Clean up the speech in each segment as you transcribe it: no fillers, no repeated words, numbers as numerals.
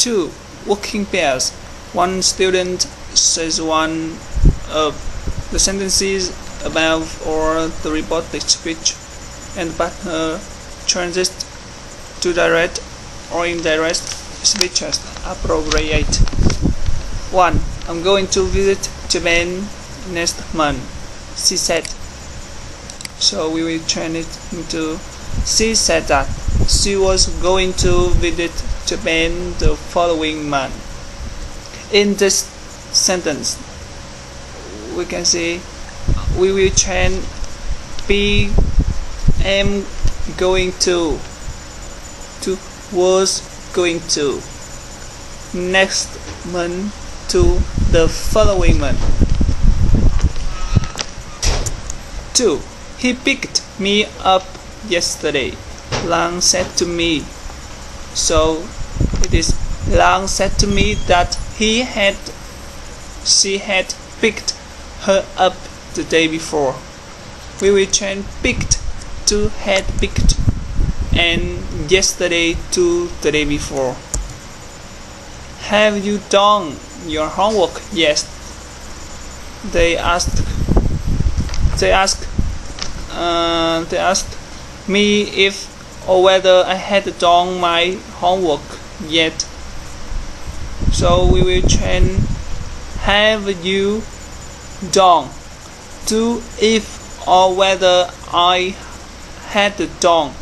2. Working pairs. One student says one of the sentences above or the reported speech, and the partner changes to direct or indirect speech as appropriate. 1. I'm going to visit Japan next month, she said. So we will change it into she said that she was going to visit Japan the following month. In this sentence, we can see we will change be am going to was going to, next month to the following month. 2. He picked me up yesterday, Lang said to me. So it is Lang said to me that she had picked her up the day before. We will change picked to had picked and yesterday to the day before. Have you done your homework? Yes. They asked me if or whether I had done my homework yet. So we will change have you done to if or whether I had done.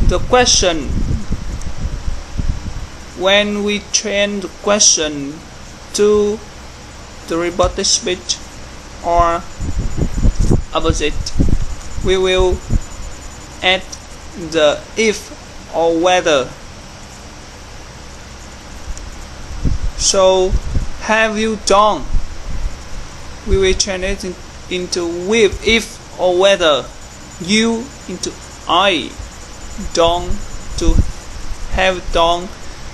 The question, when we change the question to the reported speech or opposite, we will add the if or whether. So have you done, we will change it into with if or whether, you into I, done to have done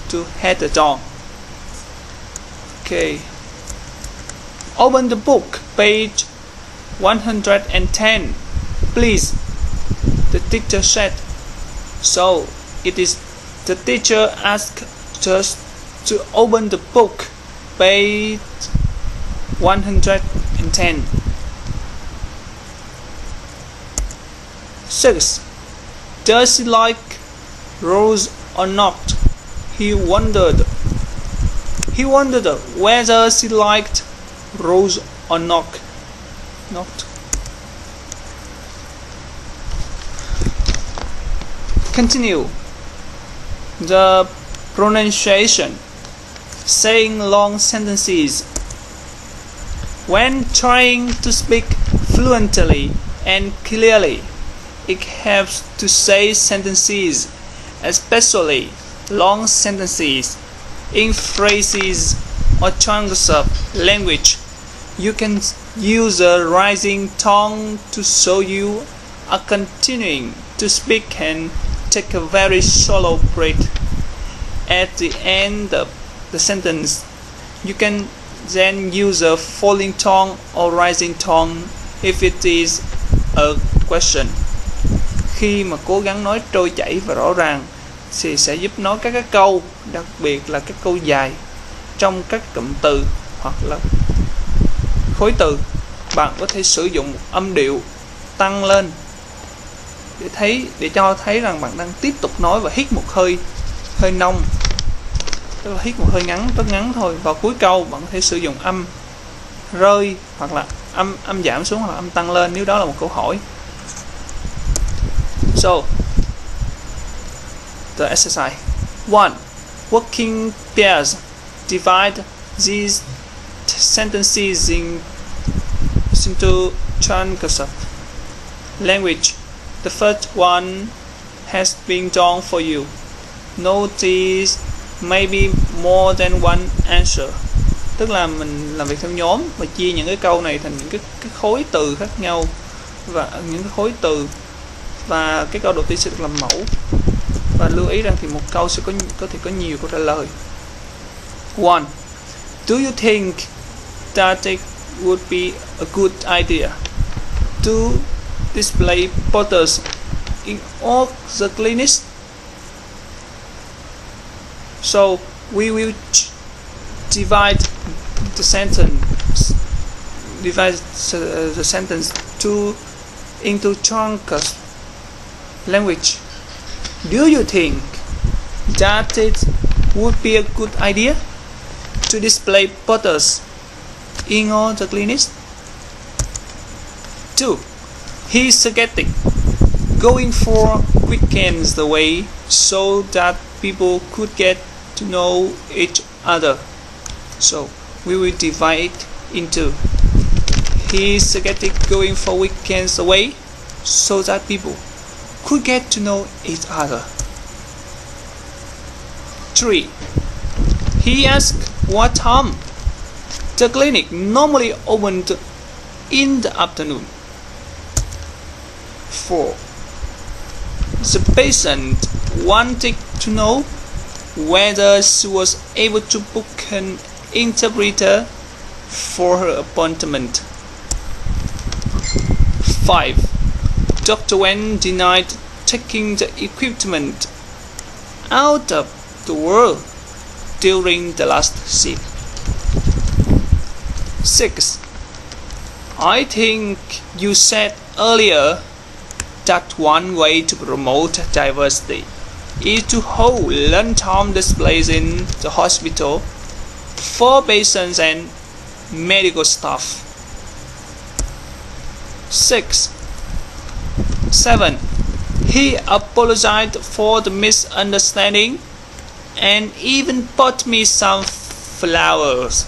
to had done. Okay. Open the book, page 110, please, the teacher said. So it is the teacher asked us to open the book, page 110. 6. Does she like Rose or not? He wondered whether she liked Rose or not. Continue the pronunciation, saying long sentences. When trying to speak fluently and clearly, it helps to say sentences, especially long sentences, in phrases or chunks of language. You can use a rising tone to show you are continuing to speak and take a very shallow breath at the end of the sentence. You can then use a falling tone or rising tone if it is a question. Khi mà cố gắng nói trôi chảy và rõ ràng thì sẽ giúp nói các cái câu, đặc biệt là các câu dài trong các cụm từ hoặc là khối từ. Bạn có thể sử dụng một âm điệu tăng lên để cho thấy rằng bạn đang tiếp tục nói và hít một hơi nông, tức là hít một hơi ngắn, rất ngắn thôi. Vào cuối câu bạn có thể sử dụng âm rơi hoặc là âm giảm xuống hoặc là âm tăng lên nếu đó là một câu hỏi. So the exercise 1. Working pairs. Divide these sentences into chunks of language. The first one has been done for you. Notice maybe more than one answer. Tức là mình làm việc theo nhóm và chia những cái câu này thành những cái khối từ khác nhau và những cái khối từ, và cái câu đầu tiên sẽ được làm mẫu. Và lưu ý rằng thì một câu sẽ có thể có nhiều câu trả lời. 1. Do you think that it would be a good idea to display photos in all the clinics? So we will divide the sentence into chunks. Language. Do you think that it would be a good idea to display posters in all the clinics? 2. He's suggesting going for weekends away so that people could get to know each other. So we will divide into he's suggesting going for weekends away so that people could get to know each other. 3. He asked what time the clinic normally opened in the afternoon. 4. The patient wanted to know whether she was able to book an interpreter for her appointment. 5. Dr. Wen denied taking the equipment out of the world during the last shift. 6. I think you said earlier that one way to promote diversity is to hold lunchtime displays in the hospital for patients and medical staff. 7. He apologized for the misunderstanding and even bought me some flowers.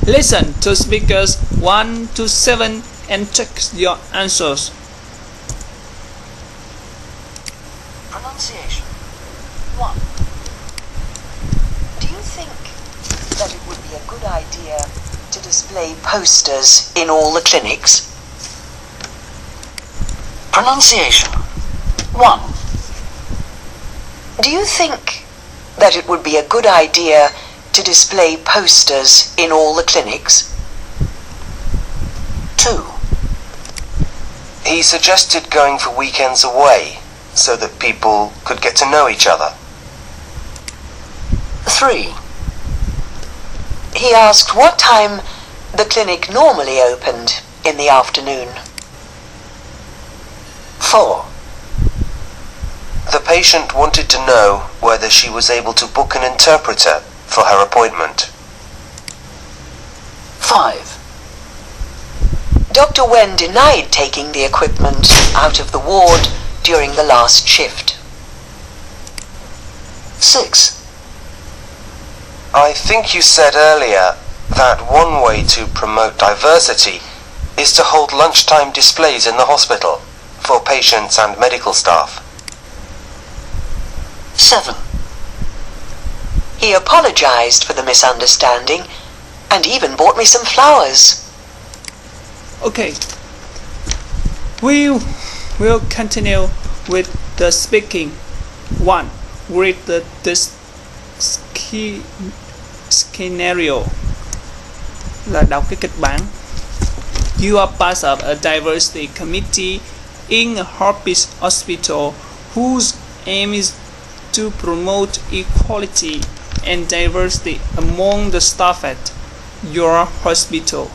Listen to speakers 1 to 7 and check your answers. Pronunciation. 1. Do you think that it would be a good idea to display posters in all the clinics? Pronunciation. 1. Do you think that it would be a good idea to display posters in all the clinics? 2. He suggested going for weekends away so that people could get to know each other. 3. He asked what time the clinic normally opened in the afternoon. 4. The patient wanted to know whether she was able to book an interpreter for her appointment. 5. Dr. Wen denied taking the equipment out of the ward during the last shift. 6. I think you said earlier that one way to promote diversity is to hold lunchtime displays in the hospital for patients and medical staff. 7. He apologized for the misunderstanding and even bought me some flowers. Okay, we will continue with the speaking. 1. Read this scenario là đọc cái kịch bản. You are part of a diversity committee in a hospital whose aim is to promote equality and diversity among the staff at your hospital.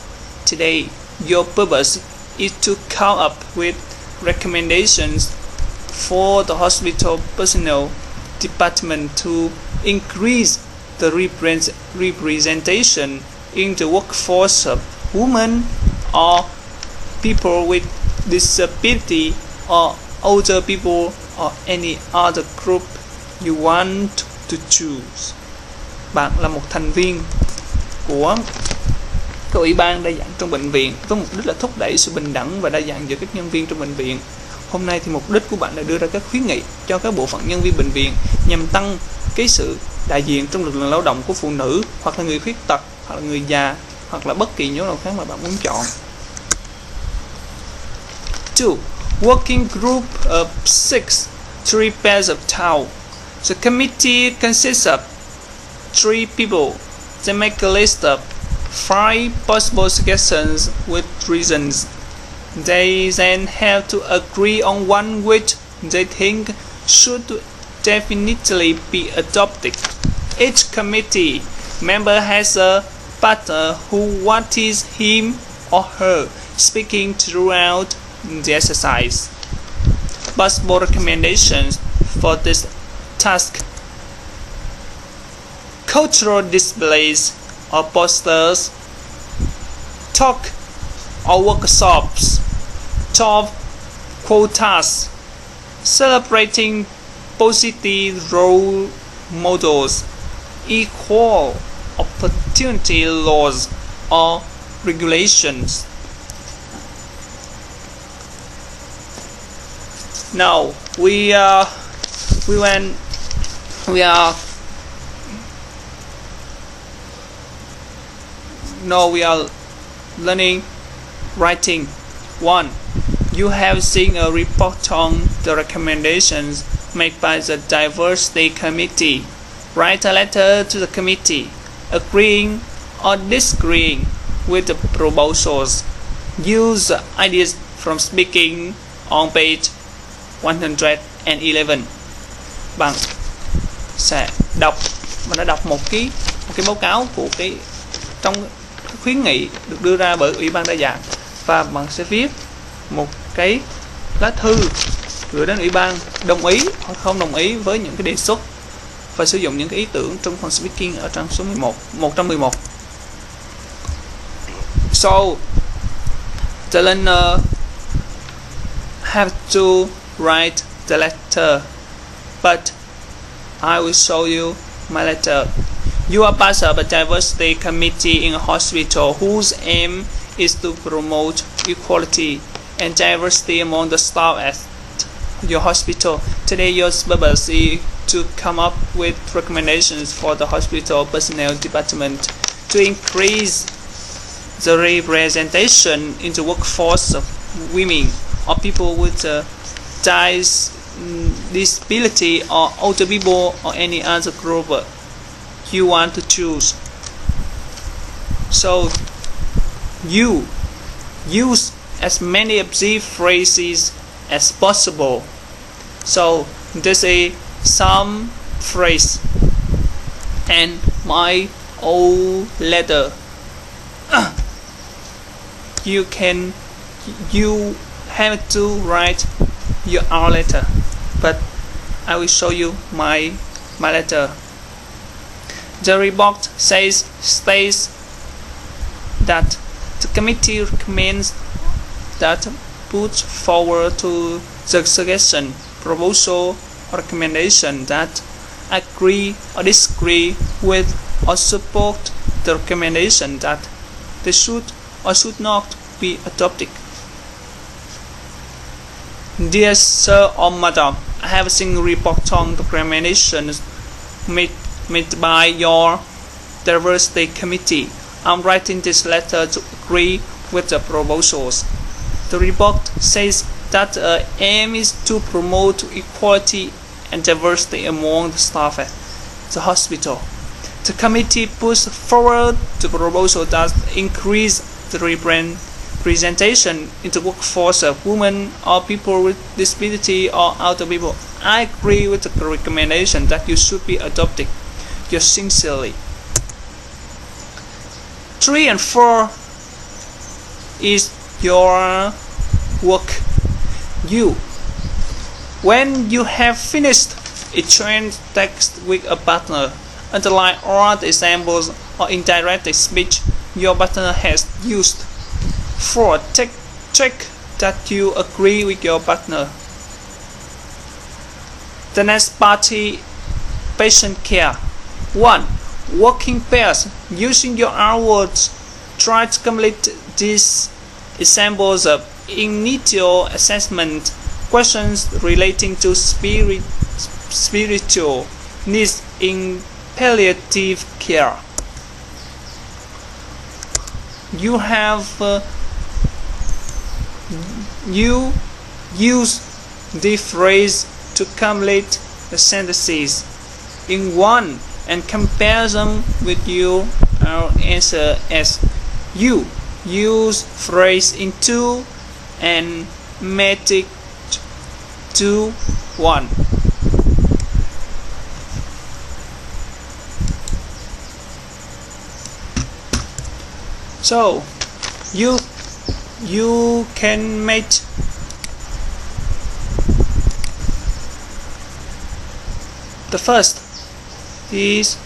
Today, your purpose is to come up with recommendations for the hospital personnel department to increase the representation in the workforce of women or people with disability or older people or any other group you want to choose. Bạn là một thành viên của cái ủy ban đa dạng trong bệnh viện với mục đích là thúc đẩy sự bình đẳng và đa dạng giữa các nhân viên trong bệnh viện. Hôm nay thì mục đích của bạn là đưa ra các khuyến nghị cho các bộ phận nhân viên bệnh viện nhằm tăng cái sự đại diện trong lực lượng lao động của phụ nữ hoặc là người khuyết tật hoặc là người già hoặc là bất kỳ nhóm nào khác mà bạn muốn chọn. 2. Working group of 6, 3 pairs of towel. The committee consists of 3 people. They make a list of 5 possible suggestions with reasons. They then have to agree on one which they think should definitely be adopted. Each committee member has a partner who watches him or her speaking throughout the exercise. Possible recommendations for this task: cultural displays or posters, talk or workshops, top quotas, celebrating positive role models, equal opportunity laws or regulations. Now we are learning writing. 1. You have seen a report on the recommendations made by the Diversity Committee. Write a letter to the committee, agreeing or disagreeing with the proposals. Use the ideas from speaking on page 111. Bạn sẽ đọc một cái báo cáo của trong khuyến nghị được đưa ra bởi Ủy ban đa dạng, và bạn sẽ viết một cái lá thư gửi đến Ủy ban đồng ý hoặc không đồng ý với những cái đề xuất và sử dụng những cái ý tưởng trong phần speaking ở trang số 111. So the learner have to write the letter, but I will show you my letter. You are part of a diversity committee in a hospital whose aim is to promote equality and diversity among the staff at your hospital. Today your purpose is to come up with recommendations for the hospital personnel department to increase the representation in the workforce of women or people with disability or older people or any other group you want to choose. So you use as many of these phrases as possible. So this is some phrase and my old letter. You have to write your own letter, but I will show you my letter. The report states that the committee recommends that put forward to the suggestion, proposal, or recommendation that agree or disagree with or support the recommendation that they should or should not be adopted. Dear Sir or Madam, I have seen report on the recommendations made by your Diversity Committee. I'm writing this letter to agree with the proposals. The report says that the aim is to promote equality and diversity among the staff at the hospital. The committee puts forward the proposal that increase the representation in the workforce of women or people with disability or other people. I agree with the recommendation that you should be adopted. Yours sincerely. 3 and 4 is your work. When you have finished a joint text with a partner, underline all the examples or indirect speech your partner has used. 4. Check that you agree with your partner. The next party, patient care. 1. Working pairs. Using your own words, try to complete these examples of initial assessment questions relating to spiritual needs in palliative care. You use the phrase to complete the sentences in one and compare them with your answer as you use phrase in 2 and make it to 1. So you can make the first is